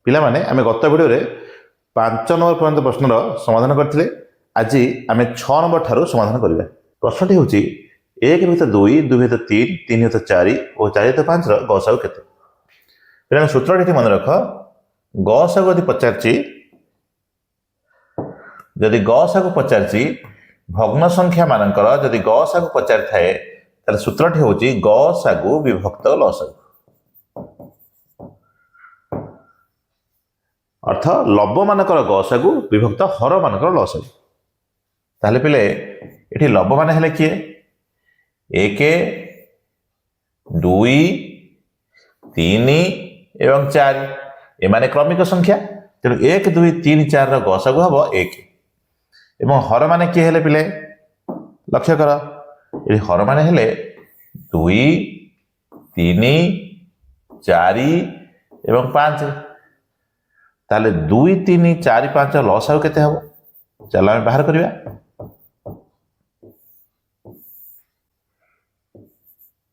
ପିଲାମାନେ ଆମେ ଗତ ଭିଡ଼ିଓରେ 5 ନମ୍ବର ପର୍ଯ୍ୟନ୍ତ ପ୍ରଶ୍ନର ସମାଧାନ କରିଥିଲେ। ଆଜି ଆମେ 6 ନମ୍ବର ଠାରୁ ସମାଧାନ କରିବା। ପ୍ରଶ୍ନଟି ହେଉଛି 1 ଭିତରେ 2, 2 ଭିତରେ 3, 3 ଭିତରେ 4 ଓ 4 ଭିତରେ 5ର ଗସାଗୁ କେତେ? ପିଲାମାନେ ସୂତ୍ରଟି ଏଠି ମନେ ରଖ। ଗସାଗୁ ଯଦି ପଚାରିଛି, ଭଗ୍ନ ସଂଖ୍ୟା ମାନଙ୍କର ଯଦି ଗସାଗୁ ପଚାରିଥାଏ ତାହେଲେ ସୂତ୍ରଟି ହେଉଛି ଗସାଗୁ ବିଭକ୍ତ ଲସାଗୁ। ଅର୍ଥ ଲବ ମାନଙ୍କର ଗସାଗୁ ବିଭକ୍ତ ହର ମାନଙ୍କର ଲସାଗୁ। ତାହେଲେ ପିଲେ ଏଠି ଲବ ମାନେ ହେଲେ କିଏ? 1, 2, 3 ଏବଂ 4 ଏମାନେ କ୍ରମିକ ସଂଖ୍ୟା। ତେଣୁ 1, 2, 3, 4ର ଗସାଗୁ ହବ 1। ଏବଂ ହର ମାନେ କିଏ ହେଲେ ପିଲେ? ଲକ୍ଷ୍ୟ କର, ଏଠି ହର ମାନେ ହେଲେ 2, 3, 4 ଏବଂ 5। ତାହେଲେ 2, 3, 4, 5 ଲସାଗୁ କେତେ ହବ? ଚାଲ ଆମେ ବାହାର କରିବା।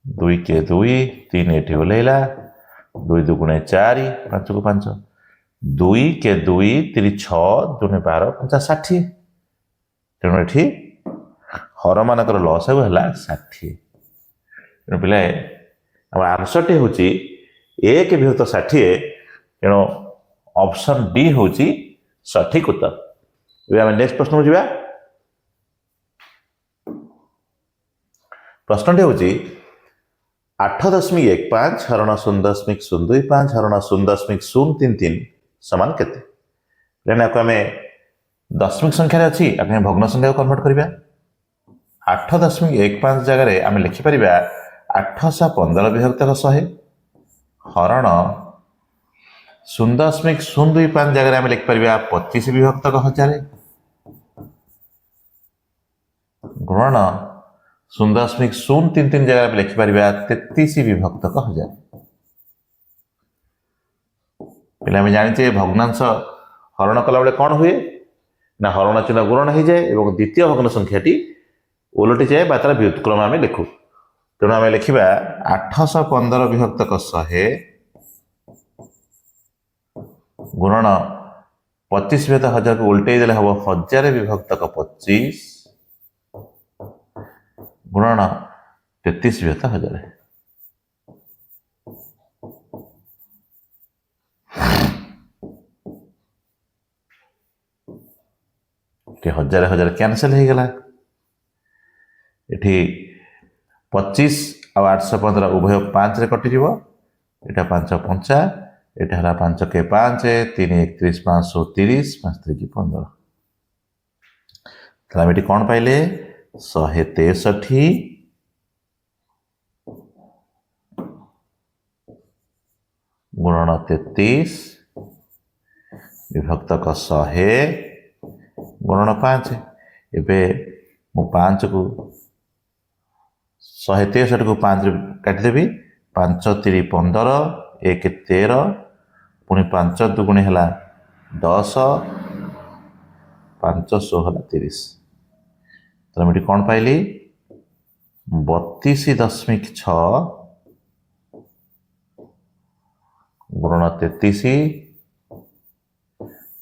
2 କେ 2, 3 ଏଠି ଓହ୍ଲେଇଲା, 2 2 4, 5 କୁ 5, 2 କେ 2, 3 6, 2 12, 5 60। ତେଣୁ ଏଠି ହର ମାନଙ୍କର ଲସାଗୁ ହେଲା 60। ତେଣୁ ପିଲା ଆମ ଆନ୍ସରଟି ହେଉଛି 1 ବିଭକ୍ତ 60। ତେଣୁ ଅପସନ୍ ଡି ହେଉଛି ସଠିକ ଉତ୍ତର। ଏବେ ଆମେ ନେକ୍ସଟ ପ୍ରଶ୍ନକୁ ଯିବା। ପ୍ରଶ୍ନଟି ହେଉଛି 8.15 ହରଣ 0.025 ହରଣ 0.033 ସମାନ କେତେ? ଏହାକୁ ଆମେ ଦଶମିକ ସଂଖ୍ୟାରେ ଅଛି, ଆମେ ଭଗ୍ନ ସଂଖ୍ୟାକୁ କନଭର୍ଟ କରିବା। 8.15 ଜାଗାରେ ଆମେ ଲେଖିପାରିବା 815 ବିଭକ୍ତ 100 ହରଣ 0.025 ଜାଗାରେ ଆମେ ଲେଖିପାରିବା 25 ବିଭକ୍ତ 1000 ଗୁଣନ 0.033 ଜାଗାରେ ଆମେ ଲେଖିପାରିବା 33 ବିଭକ୍ତ 1000। ପିଲା ଆମେ ଜାଣିଛେ ଭଗ୍ନାଂଶ ହରଣ କଲାବେଳେ କ'ଣ ହୁଏ ନା ହରଣ ଚିହ୍ନ ଗୁଣନ ହେଇଯାଏ ଏବଂ ଦ୍ୱିତୀୟ ଭଗ୍ନ ସଂଖ୍ୟାଟି ଓଲଟି ଯାଏ ବା ତାର ବ୍ୟୁତ୍କ୍ରମ ଆମେ ଲେଖୁ। ତେଣୁ ଆମେ ଲେଖିବା 815 ବିଭକ୍ତ 100 ଗୁଣନ 25 ବିଭକ୍ତ 1000କୁ ଉଲଟେଇ ଦେଲେ ହବ 1000 ବିଭକ୍ତ 25 ଗୁଣନ 33 ବିଭକ୍ତ 1000। ଏଠି 1000 କ୍ୟାନସେଲ ହେଇଗଲା। ଏଠି 25 ଆଉ 815 ଉଭୟ 5ରେ କଟିଯିବ। ଏଟା 5 5, ଏଟା ହେଲା 5 କେ 5, 3 31, 530, 5 3 15। ତାହେଲେ ଆମେ ଏଠି କ'ଣ ପାଇଲେ? 163 ଗୁଣନ 33 ବିଭକ୍ତ 100 ଗୁଣନ 5। ଏବେ ମୁଁ 5କୁ 163କୁ 5ରେ କାଟିଦେବି। 5 3 15, 1 13, ପୁଣି 5 2 ହେଲା 10, 5 16 30। ତାହେଲେ ମୁଁ ଏଠି କ'ଣ ପାଇଲି? 32.6 ଗୁଣନ 33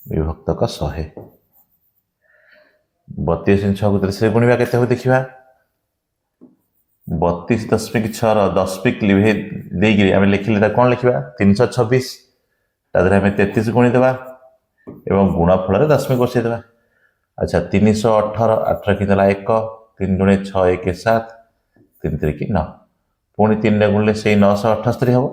ବିଭକ୍ତ 100। 32.6କୁ 30ରେ ଗୁଣିବା କେତେ ହେବ ଦେଖିବା। 32.6ର ଦଶମିକ ଲିଭେଇ ଦେଇକିରି ଆମେ ଲେଖିଲେ ତା କ'ଣ ଲେଖିବା? 326। ତା ଦେହରେ ଆମେ 33 ଗୁଣିଦେବା ଏବଂ ଗୁଣ ଫଳରେ ଦଶମିକ ବସେଇଦେବା। ଆଚ୍ଛା 318, 8 କି ଦେଲା 1, 3 ଗୁଣେ 6 1 7, 3 3 9, ପୁଣି 3ରେ ଗୁଣିଲେ ସେଇ 978 ହେବ।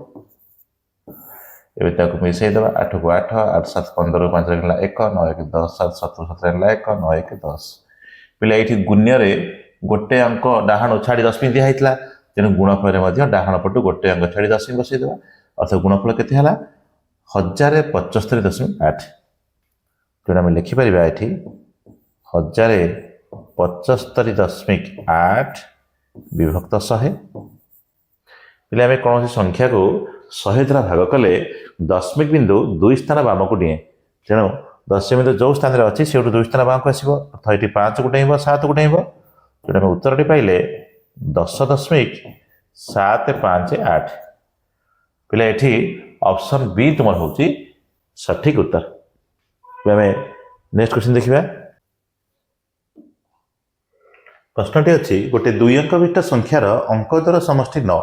ଏବେ ତାକୁ ମିଶାଇଦେବା। 8କୁ 8, 8 7 15, 5 ହେଲା 1, 9 1 10, 7 17 17 ହେଲା 1, 9 1 10। ପିଲା ଏଇଠି ଗୁଣ୍ୟରେ ଗୋଟେ ଅଙ୍କ ଡାହାଣ ଛାଡ଼ି ଦଶମିକ ଦିଆ ହେଇଥିଲା। ତେଣୁ ଗୁଣଫଳରେ ମଧ୍ୟ ଡାହାଣ ପଟୁ ଗୋଟେ ଅଙ୍କ ଛାଡ଼ି ଦଶମିକ ବସେଇଦେବା। ଅର୍ଥାତ୍ ଗୁଣଫଳ କେତେ ହେଲା? 1075.8। ତେଣୁ ଆମେ ଲେଖିପାରିବା ଏଠି 1075.8 ବିଭକ୍ତ 100। ପିଲା ଆମେ କୌଣସି ସଂଖ୍ୟାକୁ 100 ଦ୍ୱାରା ଭାଗ କଲେ ଦଶମିକ ବିନ୍ଦୁ 2 ସ୍ଥାନ ବାମକୁ ନିଏ। ତେଣୁ ଦଶମିକ ବିନ୍ଦୁ ଯେଉଁ ସ୍ଥାନରେ ଅଛି ସେଇଠୁ 2 ସ୍ଥାନ ବାମକୁ ଆସିବ। ଅର୍ଥାତ୍ ଏଠି 5କୁ ଡେଇଁବ, 7କୁ ଡେଇଁବ। ତେଣୁ ଆମେ ଉତ୍ତରଟି ପାଇଲେ 10.758। ପିଲା ଏଠି ଅପସନ୍ ବି ତୁମର ହେଉଛି सठिक उत्तर। आम नेक्स्ट क्वेश्चन देखा। प्रश्नटी अच्छी गोटे 2 अंक विशिष्ट संख्यार अंक द्वारा समष्टि 9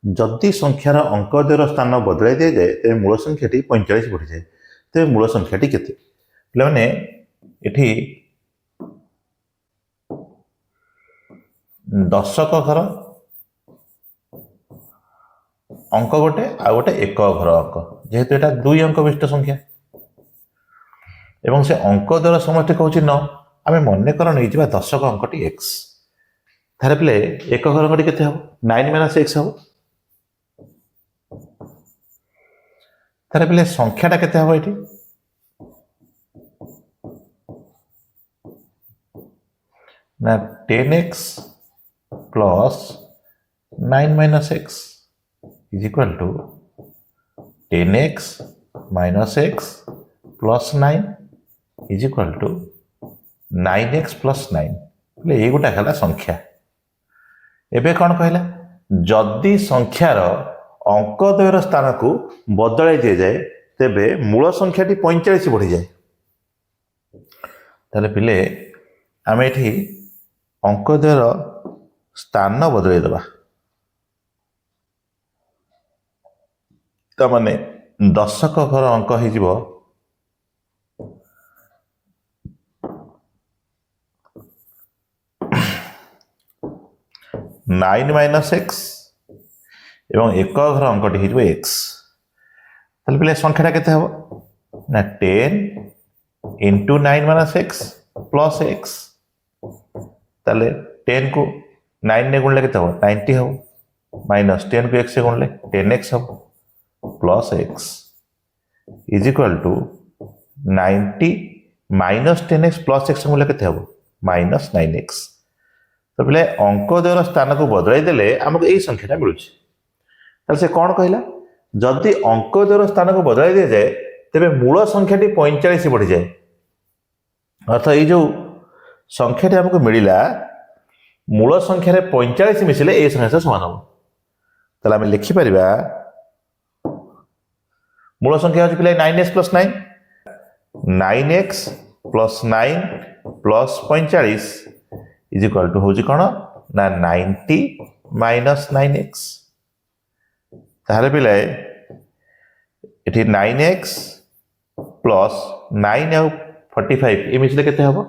जदि संख्यार अंक द्वारा स्थान बदलाई दि जाए तेज मूल संख्याटी 45 बढ़ी जाए तेज मूल संख्याटी केते पे एठी दशक घर अंक गोटे आ गोटे एक घर अंक जेहेतु एटा 2 अंक विशिष्ट संख्या एवं से अंक द्वारा समष्टि कहूँ 9 आम मन कर नहीं दशक अंकटी एक्स थारे पे एक घर अंकटी केते हम 9 माइनस एक्स हम थारे पे संख्याटा केते हम ये ना 10x plus 9 minus x is equal to 10x minus x plus 9 is equal to 9x plus 9 ये गोटा है संख्या। एबे कौन कहला जदि संख्यार अंक द्वयर स्थान को बदलाई दि जाए तेबे मूल संख्याटी 45 बढ़ी जाए ताले पिले आम ये अंक द्वयर स्थान बदलाई देबा ताने दशक घर अंक हो 9 माइनस एक्स एवं एक घर अंकटी हो एक्स पे संख्याटा केते हम ना 10 into 9 minus x plus x ताले 10 को 9 ने गुणले केते हम 90 हम माइनस 10 को x से गुणले 10x हम plus x is equal to 90 minus 10x plus x गुणले केते हम माइनस 9x तो पे अंक द्वयर स्थान को बदलाई देले आमको यही संख्याटा मिलूँ से कौन कहला जदि अंक द्वयर स्थान को बदलाई दि जाए तेरे मूल संख्याटी 45 बढ़ी जाए अर्थात ये जो संख्याटी आमको मिलला मूल संख्यार 45 मिसिले ये संख्या समान हम ताले आम लिखिपर मूल संख्या हो पे 9x plus 9 9x plus 9 plus 45 is equal to हूँ कौन ना 90 माइनस 9x ताहले पे ये 9x प्लस 9 आउ 45 ये मिसले केते हम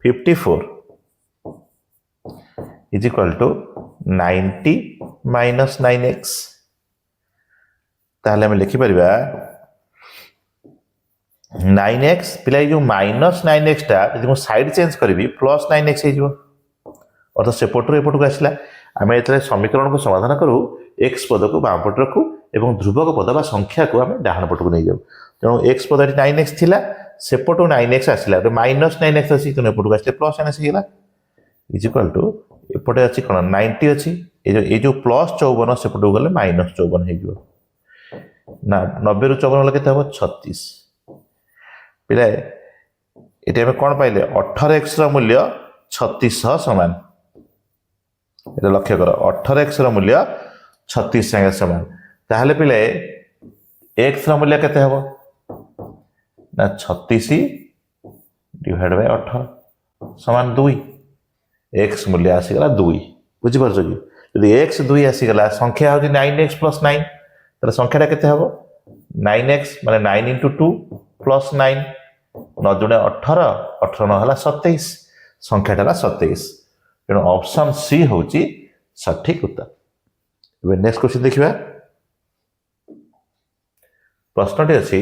54 is equal to 90 minus 9x ताहले हम लिखिपर 9x पिला जो माइनस 9x टा यदि साइड चेंज करी प्लस 9x हो अर्थात सेपटू एपटू आसला आम ये समीकरण को समाधान करूँ एक्स पद को बाम पट रखू और ध्रुवक पद बा संख्या को आम डाण पट को नहीं जाऊ तेणु एक्स पद 9x थिला सेपटू 9x आसला माइनस 9x अच्छी तेणु एपटू आसले प्लस 9x होगा इज इक्वल टू एपटे अच्छी कौन 90 अच्छी ये जो प्लस 54 सेपटू गले माइनस 54 हो ना 90 रू 54 गले हम 36 पिला ये कौन पाइले 18x मूल्य 3600 सामान ये लक्ष्य कर 18x मूल्य 36 संगे सामान ताहले पिले x मूल्य केते हम ना 36 डिवाइड बाय 18 समान 2 x मूल्य आसीगला 2 बुझिपार कि यदि x 2 आसीगला संख्या हो 9x प्लस 9 तो संख्याटा केते हम 9x माने 9 इंटू 2 प्लस 9 9 दुणे 18 18 9 27 संख्याटा 27 तेणु ऑप्शन सी हूँ सठिक उत्तर। नेक्स्ट क्वेश्चन देखा। प्रश्नटी अच्छी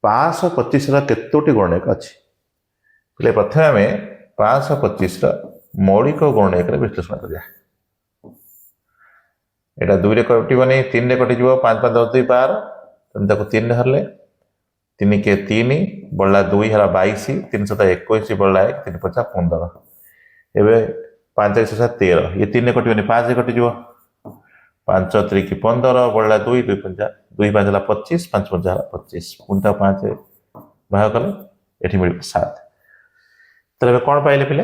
525 केतोटी गुणनयक अच्छी पे प्रथम आम 525 मौलिक गुणनयक विश्लेषण करिया यहाँ 2 रे कटिबनी 3 रे कटिज 5 5 10 2 12 तेनाली 3 हरले 3 के 3 बढ़ला 2 है 22 3 7 21 बढ़ला 1 3 5 15 एवं 5 6 7 13 ये 3 कटिबनी 5 कटिज 5 3 15 बढ़ला 2 2 5 2 5 25 5 5 25 पुणी 5 भाग कले ये मिल 7 तो कौन पाइले पिले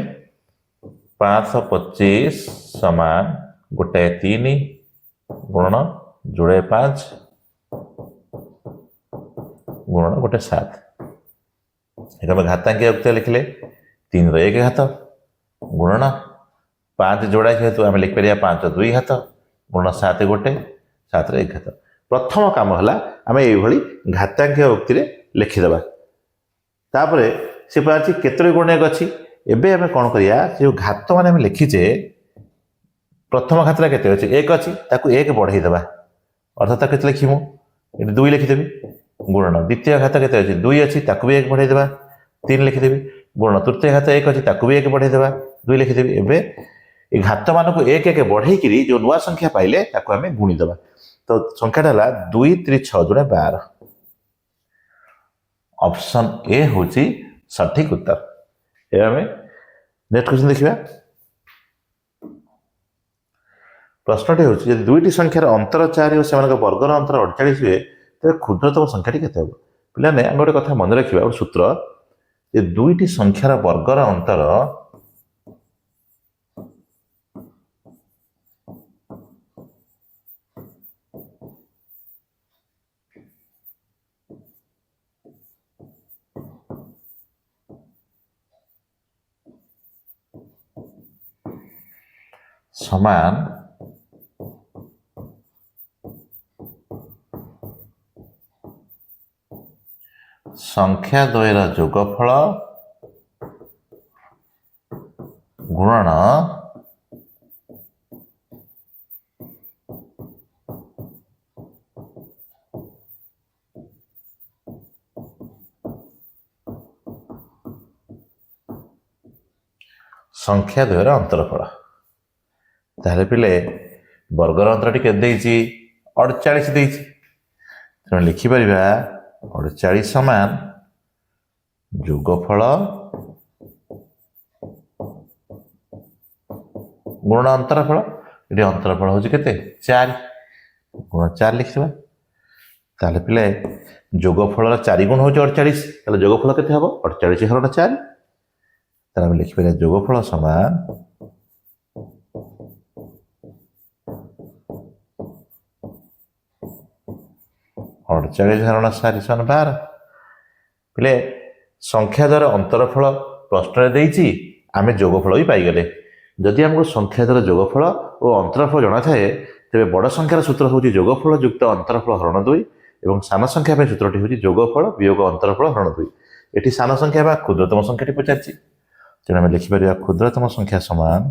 525 समान गोटे 3 गुणन जोड़े 5 गुणन गोटे 7 आम घातांकीय उक्ति लिखिले 3 रो 1 घात गुणन 5 जोड़ा जेहेतु आम लिखिपर 5 2 घात गुणन 7 गोटे 7 रो 1 घात। प्रथम काम है आम ये घातांकीय उक्ति लिखिदेवा तापर से पचार केतोटी गुणक अच्छी एवं आम कौन करिया जो घात मान लिखीचे प्रथम घातटा केते अच्छी 1 अच्छी ताकू 1 बढ़ईदेवा अर्थात के लिखिमु ये 2 लिखिदेवी गुणन द्वितीय घात केते अच्छी 2 अच्छी ताकू भी 1 बढ़ईदेवा 3 लिखिदेवी गुणन तृतीय घात 1 अच्छी ताकू भी 1 बढ़ईदेवा 2 लिखिदेवी एवं घात मान को 1 1 बढ़ई जो नुआ संख्या पाइले ताकू आम गुणीदेवा तो संख्याटा है 2 3 6 जोड़े 12 ऑप्शन ए हूँ सठिक उत्तर। एवं नेक्स्ट क्वेश्चन देखिए प्रश्नटी हूँ जब दुईटी संख्यार अंतर 4 और से वर्गर अंतर 48 हुए तेज क्षुद्रतम संख्याटी केते हम पे आम गोटे कथा मन रखा गोटे सूत्र जे दुईटी संख्यार वर्गर अंतर समान संख्या द्वयर जोगफल गुणन संख्या द्वयर अंतरफल ताहले पिले वर्गर अंतर के 48 तेणु लिखिपर 48 समान जोगफल गुण अंतरफल ये अंतरफल हूँ के 4 गुण 4 लिखा ताहले पिले जोगफल 4 गुण हूँ 48 जोगफल के हम 48 हरण 4 ताहले लिखिपर जोगफल समान 48 हरण 4 = 12 पे संख्या द्वारा अंतरफल प्रश्न आम जोगफल भी पाईगले जदि आमको संख्या द्वारा जोगफल और अंतरफल जना थाए तेरे बड़ संख्यार सूत्र हूँ जोगफल युक्त अंतरफल हरण 2 और सान संख्या सूत्रटी हूँ जोगफल वियोग अंतरफल हरण 2 ये सान संख्या क्षुद्रतम संख्याटी पचार तेणु आम लिखिपर क्षुद्रतम संख्या समान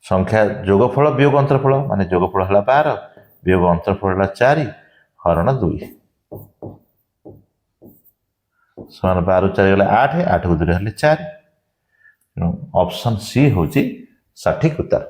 संख्या जोगफल वियोग अंतरफल माने जोगफल है 12 वियोग अंतरफल है 4 हरण 2 समान 12 4 गले 8 8 को 2 4 ऑप्शन सी हूँ सठिक उत्तर।